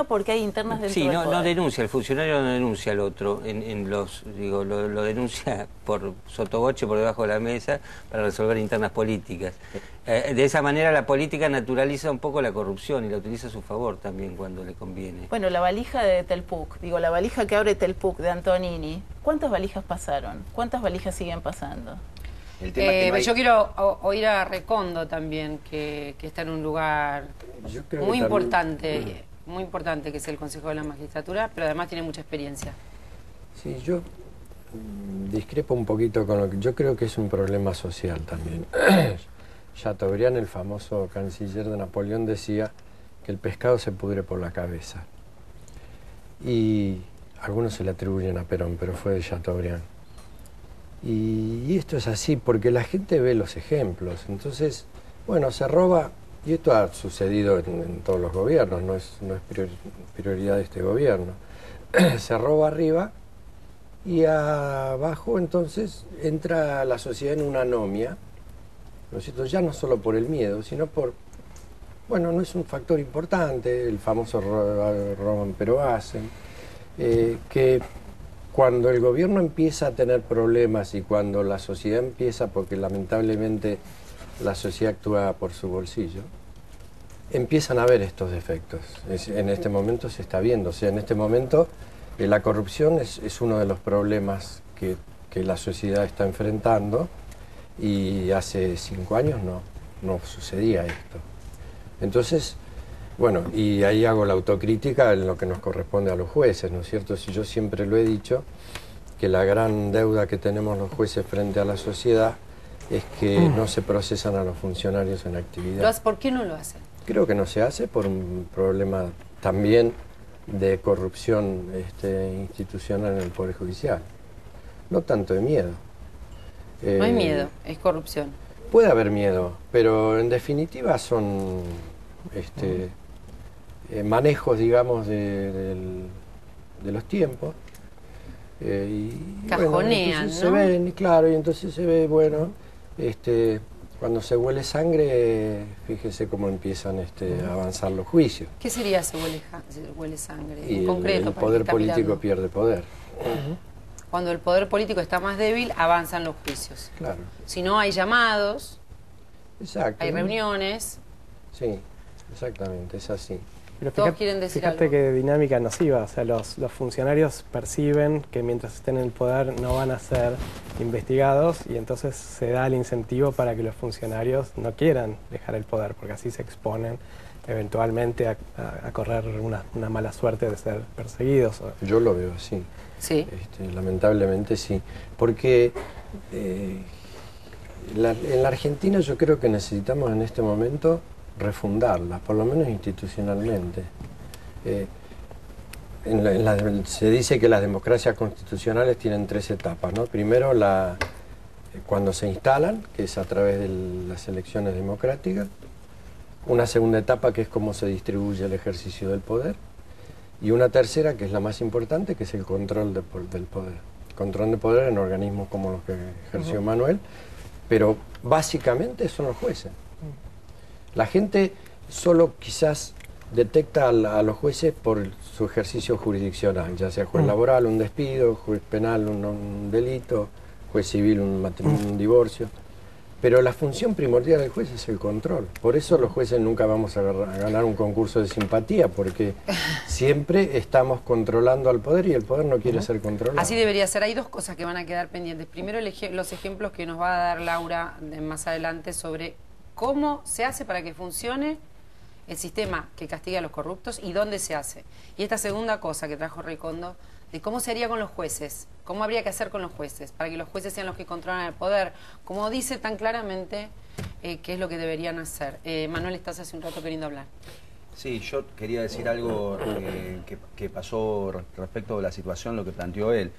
Porque hay internas dentro Sí, del no poder. denuncia, el funcionario no denuncia al otro, lo denuncia por sotoboche, por debajo de la mesa, para resolver internas políticas. De esa manera la política naturaliza un poco la corrupción y la utiliza a su favor también cuando le conviene. Bueno, la valija de Telpuc, la valija que abre Telpuc de Antonini, ¿cuántas valijas pasaron? ¿Cuántas valijas siguen pasando? El tema es que no hay... Yo quiero oír a Recondo también, que está en un lugar muy importante, muy importante, que es el Consejo de la Magistratura, pero además tiene mucha experiencia. Sí, yo discrepo un poquito con lo que... Yo creo que es un problema social también. Chateaubriand, el famoso canciller de Napoleón, decía que el pescado se pudre por la cabeza. Y algunos se le atribuyen a Perón, pero fue de Chateaubriand. Y esto es así porque la gente ve los ejemplos. Entonces, bueno, se roba, y esto ha sucedido en todos los gobiernos, no es prioridad de este gobierno. Se roba arriba y abajo entonces entra la sociedad en una anomia, ¿no es cierto? Ya no solo por el miedo, sino por, bueno, no es un factor importante, el famoso roban pero hacen, que cuando el gobierno empieza a tener problemas y cuando la sociedad empieza, porque lamentablemente la sociedad actúa por su bolsillo, empiezan a ver estos defectos. En este momento se está viendo, o sea, en este momento la corrupción es uno de los problemas que la sociedad está enfrentando y hace 5 años no sucedía esto. Entonces, bueno, y ahí hago la autocrítica en lo que nos corresponde a los jueces, ¿no es cierto? Si yo siempre lo he dicho, que la gran deuda que tenemos los jueces frente a la sociedad es que no se procesan a los funcionarios en actividad. ¿Por qué no lo hacen? Creo que no se hace por un problema también de corrupción institucional en el Poder Judicial. No tanto de miedo. No hay miedo, es corrupción. Puede haber miedo, pero en definitiva son manejos, digamos, de los tiempos. Cajonean, bueno, se ven, claro, y entonces se ve, bueno, cuando se huele sangre, fíjese cómo empiezan a avanzar los juicios. ¿Qué sería se huele sangre? Y en concreto, el poder político pierde poder. Cuando el poder político está más débil, avanzan los juicios. Claro. Si no, hay llamados, exacto, hay reuniones. Sí, exactamente, es así. Pero Todos quieren decir fíjate algo. qué dinámica nociva, o sea, los funcionarios perciben que mientras estén en el poder no van a ser investigados y entonces se da el incentivo para que los funcionarios no quieran dejar el poder, porque así se exponen eventualmente a correr una mala suerte de ser perseguidos. Yo lo veo así. Sí. Lamentablemente sí, porque en la Argentina yo creo que necesitamos en este momento refundarla, por lo menos institucionalmente. Se dice que las democracias constitucionales tienen 3 etapas, ¿no? Primero, cuando se instalan, que es a través de las elecciones democráticas. Una segunda etapa, que es cómo se distribuye el ejercicio del poder. Y una tercera, que es la más importante, que es el control del poder. Control de poder en organismos como los que ejerció Manuel, pero básicamente son los jueces. La gente solo quizás detecta a los jueces por su ejercicio jurisdiccional, ya sea juez laboral, un despido, juez penal, un delito, juez civil, un matrimonio, un divorcio. Pero la función primordial del juez es el control. Por eso los jueces nunca vamos a ganar un concurso de simpatía, porque siempre estamos controlando al poder y el poder no quiere ser controlado. Así debería ser. Hay 2 cosas que van a quedar pendientes. Primero, los ejemplos que nos va a dar Laura más adelante sobre cómo se hace para que funcione el sistema que castiga a los corruptos y dónde se hace. Y esta segunda cosa que trajo Recondo, de cómo se haría con los jueces, cómo habría que hacer con los jueces, para que los jueces sean los que controlan el poder, como dice tan claramente qué es lo que deberían hacer. Manuel, estás hace un rato queriendo hablar. Sí, yo quería decir algo que pasó respecto de la situación, lo que planteó él.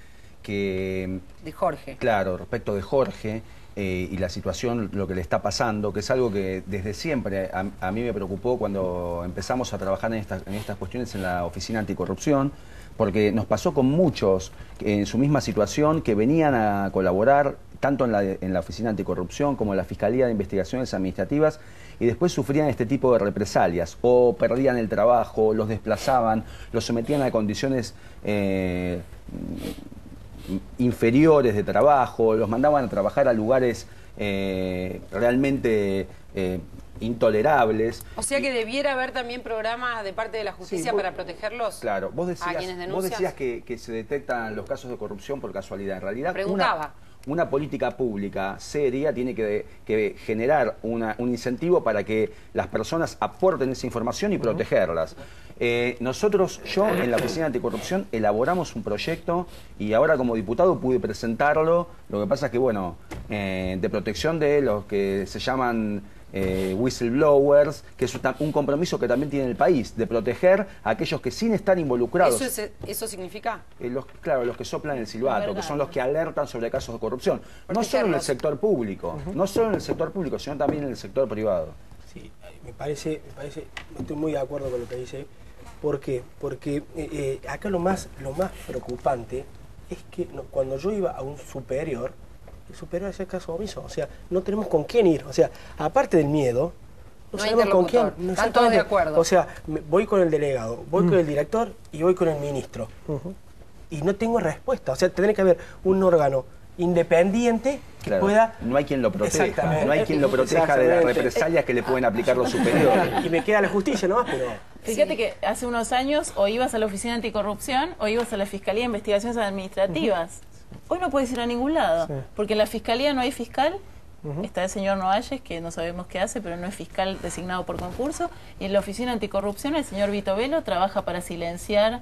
De Jorge. Claro, respecto de Jorge, y la situación, lo que le está pasando, que es algo que desde siempre a mí me preocupó cuando empezamos a trabajar en estas cuestiones en la Oficina Anticorrupción, porque nos pasó con muchos en su misma situación que venían a colaborar tanto en la Oficina Anticorrupción como en la Fiscalía de Investigaciones Administrativas, y después sufrían este tipo de represalias, o perdían el trabajo, los desplazaban, los sometían a condiciones inferiores de trabajo, los mandaban a trabajar a lugares realmente intolerables. O sea que debiera haber también programas de parte de la justicia, sí, para protegerlos. Claro, vos a quienes denuncian. vos decías que se detectan los casos de corrupción por casualidad. En realidad, Preguntaba. una política pública seria tiene que generar un incentivo para que las personas aporten esa información y protegerlas. Nosotros, yo en la Oficina Anticorrupción elaboramos un proyecto y ahora como diputado pude presentarlo. Lo que pasa es que, bueno, de protección de los que se llaman whistleblowers, que es un compromiso que también tiene el país, de proteger a aquellos que sin estar involucrados. ¿Eso significa? Claro, los que soplan el silbato, que son los que alertan sobre casos de corrupción. No solo en el sector público, no solo en el sector público, sino también en el sector privado. Sí, me parece, estoy muy de acuerdo con lo que dice. ¿Por qué? Porque acá lo más preocupante es que cuando yo iba a un superior, el superior hacía caso omiso. O sea, no tenemos con quién ir. O sea, aparte del miedo, no sabemos con quién. Están todos de acuerdo. O sea, voy con el delegado, voy con el director y voy con el ministro. Y no tengo respuesta. O sea, tendría que haber un órgano independiente que pueda... No hay quien lo proteja. No hay quien lo proteja de las represalias que le pueden aplicar los superiores. Y me queda la justicia, ¿no? Pero... Fíjate que hace unos años o ibas a la Oficina Anticorrupción o ibas a la Fiscalía de Investigaciones Administrativas. Hoy no puedes ir a ningún lado, porque en la Fiscalía no hay fiscal. Está el señor Noalles, que no sabemos qué hace, pero no es fiscal designado por concurso. Y en la Oficina Anticorrupción el señor Vito Velo trabaja para silenciar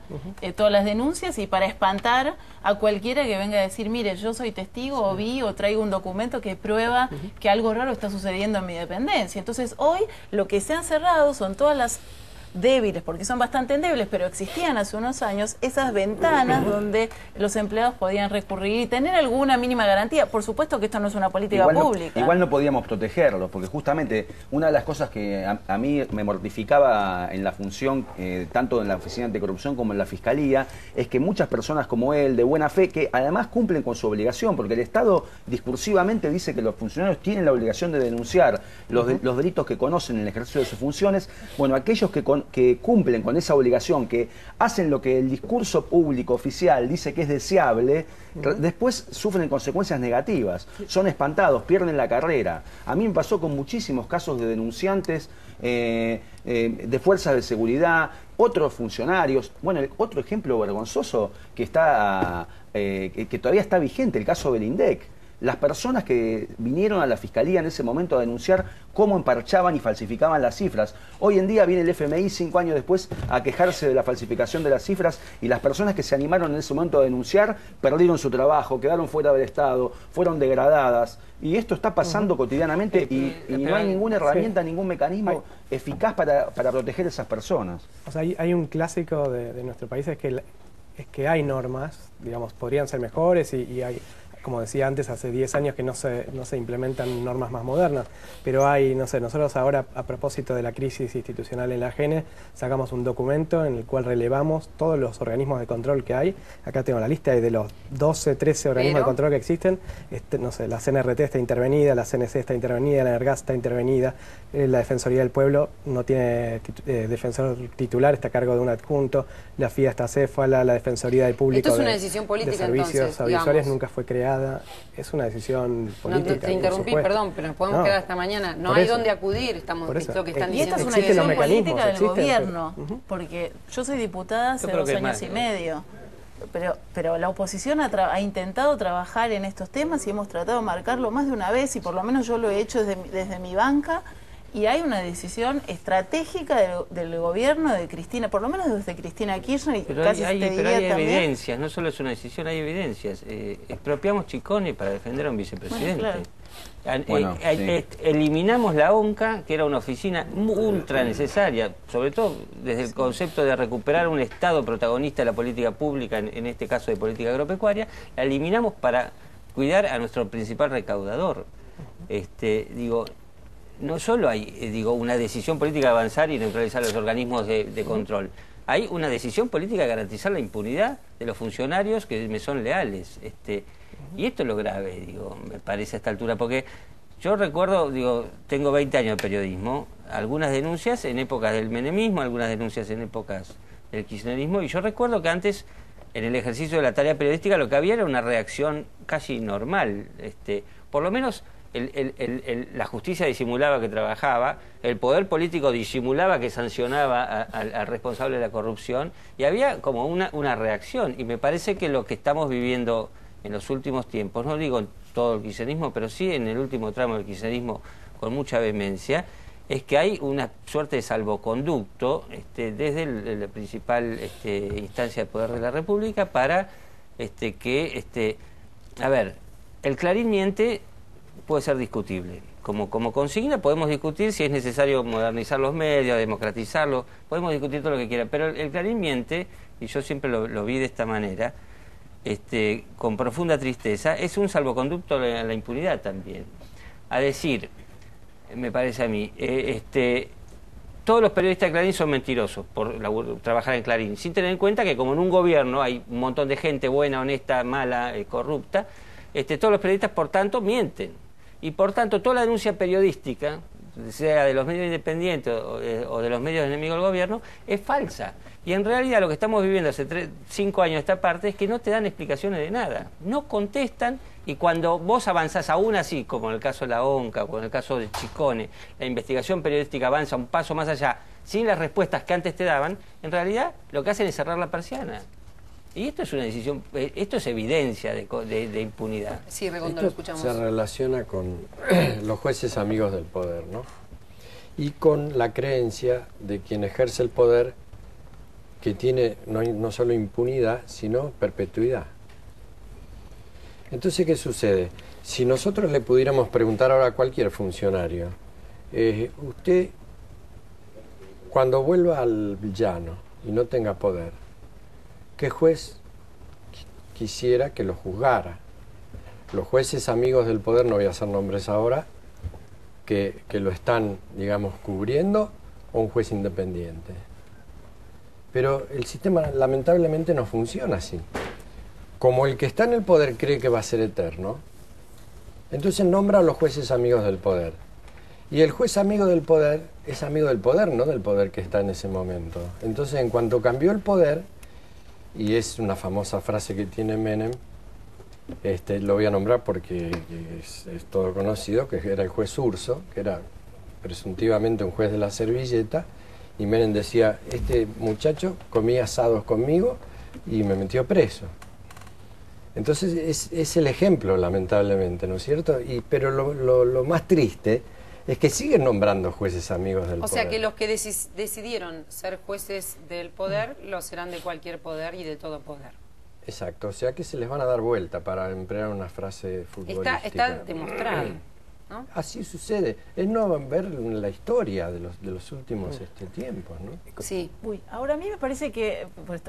todas las denuncias y para espantar a cualquiera que venga a decir, mire, yo soy testigo o vi o traigo un documento que prueba que algo raro está sucediendo en mi dependencia. Entonces hoy lo que se han cerrado son todas las débiles, porque son bastante endebles, pero existían hace unos años esas ventanas donde los empleados podían recurrir y tener alguna mínima garantía. Por supuesto que esto no es una política pública. Igual no podíamos protegerlos, porque justamente una de las cosas que a mí me mortificaba en la función, tanto en la Oficina Anticorrupción como en la Fiscalía, es que muchas personas como él, de buena fe, que además cumplen con su obligación, porque el Estado discursivamente dice que los funcionarios tienen la obligación de denunciar los delitos que conocen en el ejercicio de sus funciones. Bueno, aquellos que cumplen con esa obligación, que hacen lo que el discurso público oficial dice que es deseable, después sufren consecuencias negativas, son espantados, pierden la carrera. A mí me pasó con muchísimos casos de denunciantes de fuerzas de seguridad, otros funcionarios. Bueno, otro ejemplo vergonzoso que todavía está vigente, el caso del INDEC. Las personas que vinieron a la Fiscalía en ese momento a denunciar cómo emparchaban y falsificaban las cifras. Hoy en día viene el FMI 5 años después a quejarse de la falsificación de las cifras, y las personas que se animaron en ese momento a denunciar perdieron su trabajo, quedaron fuera del Estado, fueron degradadas. Y esto está pasando cotidianamente y no hay ninguna herramienta, ningún mecanismo eficaz para proteger a esas personas. O sea, hay un clásico de nuestro país, es que hay normas, digamos, podrían ser mejores y hay... Como decía antes, hace 10 años que no se implementan normas más modernas, pero hay, no sé, nosotros ahora, a propósito de la crisis institucional en la AGN, sacamos un documento en el cual relevamos todos los organismos de control que hay. Acá tengo la lista, hay de los 12, 13 organismos de control que existen. No sé, la CNRT está intervenida, la CNC está intervenida, la ENERGAS está intervenida, la Defensoría del Pueblo no tiene defensor titular, está a cargo de un adjunto, la FIA está acéfala, la Defensoría del Público. Esto es una decisión política, de servicios entonces, audiovisuales digamos. Nunca fue creada. Es una decisión política. No te interrumpí, perdón, pero nos podemos quedar hasta mañana. No hay dónde acudir, estamos lo que están y esta diciendo. es una decisión política del gobierno, porque yo soy diputada hace 2 años y medio, pero la oposición ha intentado trabajar en estos temas y hemos tratado de marcarlo más de una vez, y por lo menos yo lo he hecho desde mi banca. Y hay una decisión estratégica del gobierno de Cristina, por lo menos desde Cristina Kirchner, y pero casi hay también. evidencias, no solo es una decisión, hay evidencias. Expropiamos Chicone para defender a un vicepresidente. Bueno, claro. Eliminamos la ONCA, que era una oficina ultra necesaria, sobre todo desde el concepto de recuperar un Estado protagonista de la política pública, en este caso de política agropecuaria. La eliminamos para cuidar a nuestro principal recaudador. Digo, no solo hay una decisión política de avanzar y neutralizar los organismos de control, hay una decisión política de garantizar la impunidad de los funcionarios que me son leales. Y esto es lo grave, me parece a esta altura, porque yo recuerdo, tengo 20 años de periodismo, algunas denuncias en épocas del menemismo, algunas denuncias en épocas del kirchnerismo, y yo recuerdo que antes, en el ejercicio de la tarea periodística, lo que había era una reacción casi normal. Por lo menos la justicia disimulaba que trabajaba, el poder político disimulaba que sancionaba al responsable de la corrupción, y había como una reacción. Y me parece que lo que estamos viviendo en los últimos tiempos, no digo en todo el kirchnerismo, pero sí en el último tramo del kirchnerismo con mucha vehemencia, es que hay una suerte de salvoconducto desde la principal instancia de poder de la República para a ver, el Clarín miente puede ser discutible. Como consigna podemos discutir si es necesario modernizar los medios, democratizarlos, podemos discutir todo lo que quiera, pero el Clarín miente, y yo siempre lo vi de esta manera, con profunda tristeza, es un salvoconducto a la impunidad también. A decir, me parece a mí, todos los periodistas de Clarín son mentirosos por trabajar en Clarín, sin tener en cuenta que como en un gobierno hay un montón de gente buena, honesta, mala, corrupta, todos los periodistas, por tanto, mienten. Y por tanto, toda la denuncia periodística, sea de los medios independientes o de los medios enemigos del gobierno, es falsa. Y en realidad lo que estamos viviendo hace 5 años esta parte es que no te dan explicaciones de nada. No contestan, y cuando vos avanzás aún así, como en el caso de la ONCA o en el caso de Chicone, la investigación periodística avanza un paso más allá, sin las respuestas que antes te daban, en realidad lo que hacen es cerrar la persiana. Y esto es una decisión, esto es evidencia de impunidad. Sí, Regondo, lo escuchamos. Se relaciona con los jueces amigos del poder, ¿no? Y con la creencia de quien ejerce el poder que tiene no solo impunidad, sino perpetuidad. Entonces, ¿qué sucede? Si nosotros le pudiéramos preguntar ahora a cualquier funcionario, usted, cuando vuelva al llano y no tenga poder, ¿qué juez quisiera que lo juzgara? Los jueces amigos del poder, no voy a hacer nombres ahora, que lo están, digamos, cubriendo, o un juez independiente. Pero el sistema lamentablemente no funciona así. Como el que está en el poder cree que va a ser eterno, entonces nombra a los jueces amigos del poder. Y el juez amigo del poder es amigo del poder, no del poder que está en ese momento. Entonces, en cuanto cambió el poder, y es una famosa frase que tiene Menem, lo voy a nombrar porque es todo conocido, que era el juez Urso, que era presuntivamente un juez de la servilleta, y Menem decía, este muchacho comía asados conmigo y me metió preso. Entonces es el ejemplo, lamentablemente, ¿no es cierto? Pero lo más triste es que siguen nombrando jueces amigos del poder. O sea que los que decidieron ser jueces del poder, lo serán de cualquier poder y de todo poder. Exacto, o sea que se les van a dar vuelta, para emplear una frase futbolística. Está demostrado, ¿no? Así sucede. Es no ver la historia de los últimos tiempos, ¿no? Sí. Uy, ahora a mí me parece que, pues,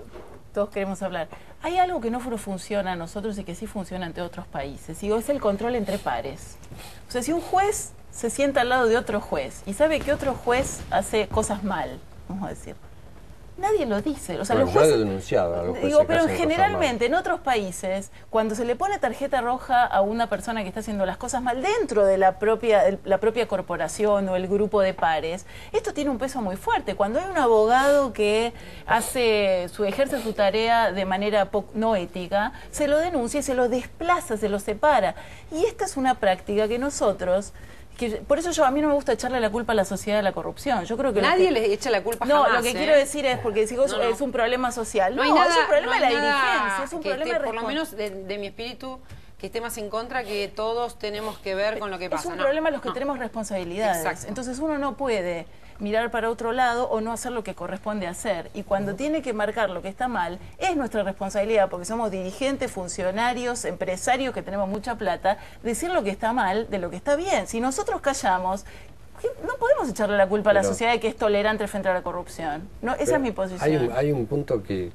todos queremos hablar, hay algo que no funciona a nosotros y que sí funciona ante otros países. Digo, es el control entre pares. O sea, si un juez se sienta al lado de otro juez y sabe que otro juez hace cosas mal, vamos a decir, nadie lo dice. O sea, bueno, los jueces, yo he denunciado a los jueces. Digo, pero generalmente en otros países, cuando se le pone tarjeta roja a una persona que está haciendo las cosas mal dentro de la propia corporación o el grupo de pares, esto tiene un peso muy fuerte. Cuando hay un abogado que ejerce su tarea de manera no ética, se lo denuncia y se lo desplaza, se lo separa. Y esta es una práctica que nosotros... por eso a mí no me gusta echarle la culpa a la sociedad de la corrupción. Yo creo que nadie les echa la culpa no, jamás. lo que quiero decir es, porque si vos es un problema social. No, es un problema de la dirigencia, es un problema de por lo menos de mi espíritu, que esté más en contra, que todos tenemos que ver con lo que pasa. Es un problema los que tenemos responsabilidades. Exacto. Entonces uno no puede mirar para otro lado o no hacer lo que corresponde hacer. Y cuando tiene que marcar lo que está mal, es nuestra responsabilidad, porque somos dirigentes, funcionarios, empresarios que tenemos mucha plata, decir lo que está mal de lo que está bien. Si nosotros callamos, no podemos echarle la culpa a la sociedad de que es tolerante frente a la corrupción. No, esa es mi posición. Hay un punto que,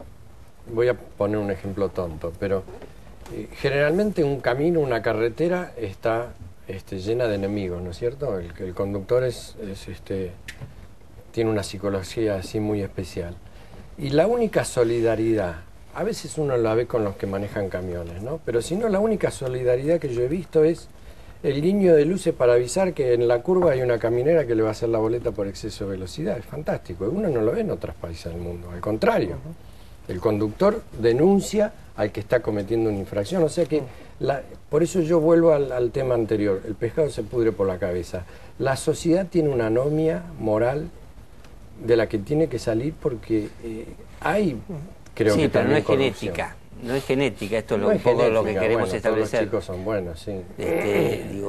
voy a poner un ejemplo tonto, pero generalmente un camino, una carretera está llena de enemigos, ¿no es cierto? El conductor tiene una psicología así muy especial. Y la única solidaridad, a veces uno la ve con los que manejan camiones, ¿no? Pero si no, la única solidaridad que yo he visto es el guiño de luces para avisar que en la curva hay una caminera que le va a hacer la boleta por exceso de velocidad. Es fantástico. Uno no lo ve en otros países del mundo. Al contrario, el conductor denuncia al que está cometiendo una infracción. O sea que, por eso yo vuelvo al tema anterior. El pescado se pudre por la cabeza. La sociedad tiene una anomia moral de la que tiene que salir porque hay, creo que pero no es corrupción. Genética. No es genética, esto es No un es poco genética, lo que queremos bueno, establecer. Todos los chicos son buenos, sí.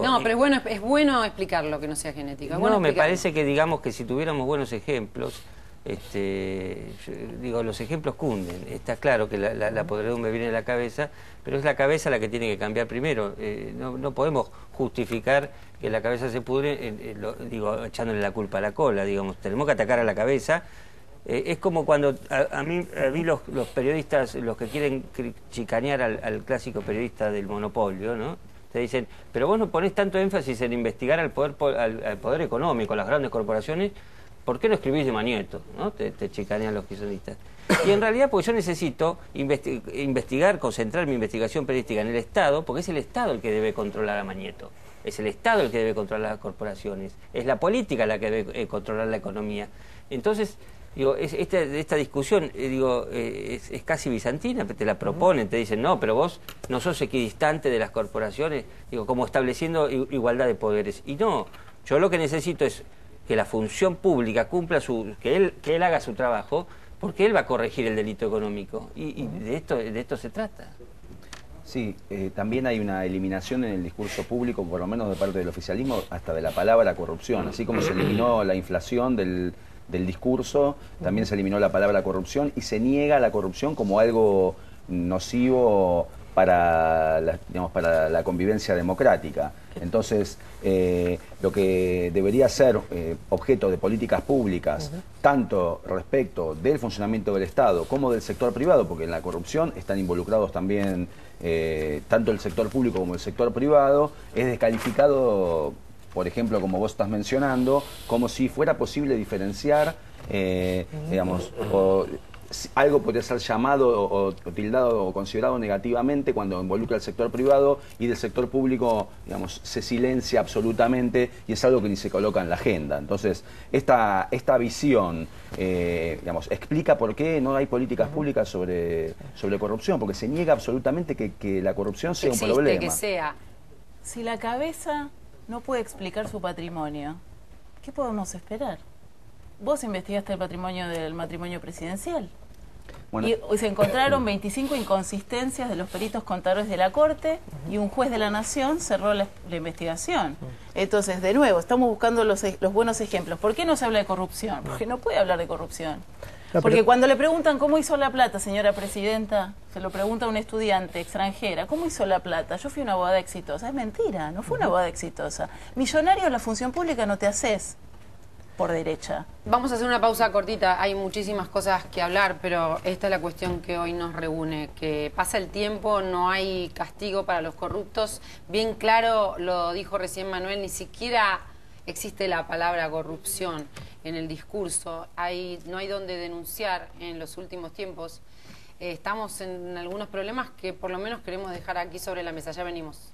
No, pero es bueno explicarlo, que no sea genética. No, me parece que digamos que si tuviéramos buenos ejemplos, los ejemplos cunden. Está claro que la podredumbre viene de la cabeza, pero es la cabeza la que tiene que cambiar primero. No podemos justificar que la cabeza se pudre, echándole la culpa a la cola, digamos. Tenemos que atacar a la cabeza. Es como cuando a mí los periodistas, los que quieren chicanear al clásico periodista del monopolio, ¿no? Te dicen, pero vos no ponés tanto énfasis en investigar al poder económico, a las grandes corporaciones, ¿por qué no escribís de Manieto? ¿No? Te chicanean los kirchneristas. Y en realidad, porque yo necesito investigar, concentrar mi investigación periodística en el Estado, porque es el Estado el que debe controlar a Manieto. Es el Estado el que debe controlar las corporaciones. Es la política la que debe controlar la economía. Entonces, esta discusión es casi bizantina, te la proponen, te dicen, no, pero vos no sos equidistante de las corporaciones, como estableciendo igualdad de poderes. Y no, yo lo que necesito es que la función pública cumpla que él haga su trabajo, porque él va a corregir el delito económico. Y de esto se trata. Sí, también hay una eliminación en el discurso público, por lo menos de parte del oficialismo, hasta de la palabra corrupción. Así como se eliminó la inflación del discurso, también se eliminó la palabra corrupción y se niega la corrupción como algo nocivo para la convivencia democrática. Entonces, lo que debería ser objeto de políticas públicas, tanto respecto del funcionamiento del Estado como del sector privado, porque en la corrupción están involucrados también tanto el sector público como el sector privado, es descalificado, por ejemplo, como vos estás mencionando, como si fuera posible diferenciar, algo podría ser llamado o tildado o considerado negativamente cuando involucra al sector privado y del sector público, se silencia absolutamente y es algo que ni se coloca en la agenda. Entonces, esta visión, explica por qué no hay políticas públicas sobre corrupción, porque se niega absolutamente que la corrupción sea un problema. Que sea. Si la cabeza no puede explicar su patrimonio, ¿qué podemos esperar? Vos investigaste el patrimonio del matrimonio presidencial. Bueno. Y se encontraron 25 inconsistencias de los peritos contadores de la Corte y un juez de la Nación cerró la investigación. Entonces, de nuevo, estamos buscando los buenos ejemplos. ¿Por qué no se habla de corrupción? Porque no puede hablar de corrupción. Porque cuando le preguntan cómo hizo la plata, señora presidenta, se lo pregunta a una estudiante extranjera, ¿cómo hizo la plata? Yo fui una abogada exitosa. Es mentira, no fue una abogada exitosa. Millonario en la función pública no te haces por derecha. Vamos a hacer una pausa cortita, hay muchísimas cosas que hablar, pero esta es la cuestión que hoy nos reúne, que pasa el tiempo, no hay castigo para los corruptos. Bien claro, lo dijo recién Manuel, ni siquiera existe la palabra corrupción en el discurso, no hay donde denunciar en los últimos tiempos. Estamos en algunos problemas que por lo menos queremos dejar aquí sobre la mesa. Ya venimos.